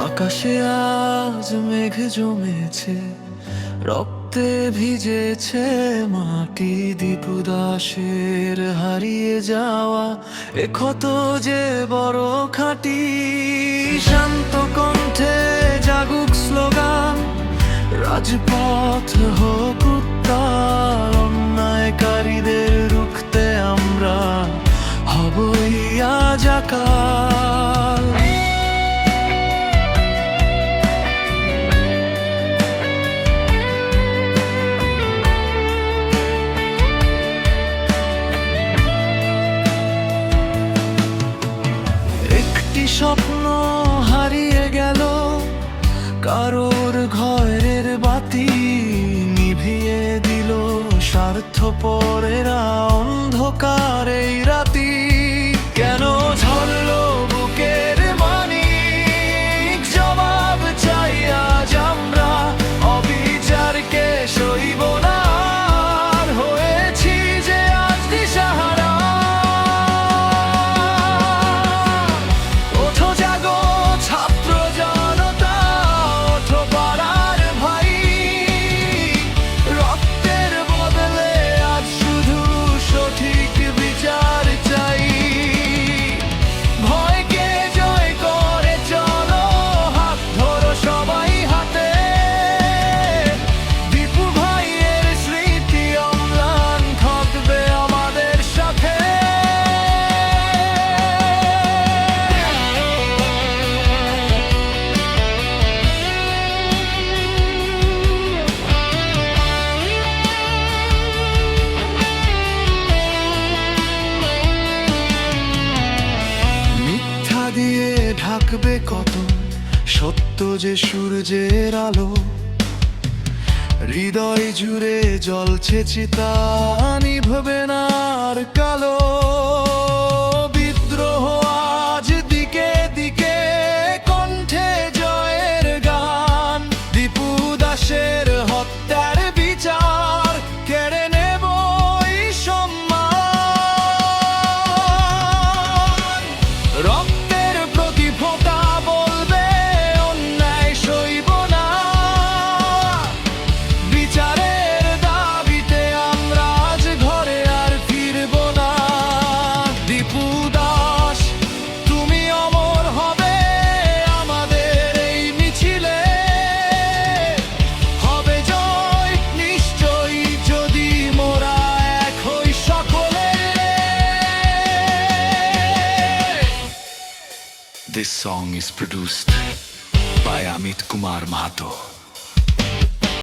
আকাশে আজ মেঘ জমেছে, রক্তে ভিজেছে মাটি। দীপু দাসের হারিয়ে যাওয়া এ ক্ষত যে বড় খাঁটি। শান্ত কণ্ঠে জাগুক স্লোগান, রাজপথ হোক উত্তাল। অন্যায়কারীদের রুখতে আমরা হবই আজ আকাল। স্বপ্ন হারিয়ে গেল, কারোর ঘরের বাতি নিভিয়ে দিল স্বার্থপরেরা অন্ধকার এই রাতি। কেন ঝরল বুকের মানিক, জবাব চাই আজ আমরা। অবিচারকে সইব না, আর হয়েছি যে আজ দিশাহারা। দিয়ে ঢাকবে কত সত্য যে সূর্যের আলো। হৃদয় জুড়ে জ্বলছে চিতা, নিভবে না আর কালো। বিদ্রোহ আজ দিকে দিকে, কণ্ঠে জয়ের গান। দীপু দাসের হত্যার বিচার কেড়ে নেব এই সম্মান। This song is produced by Amit Kumar Mahato.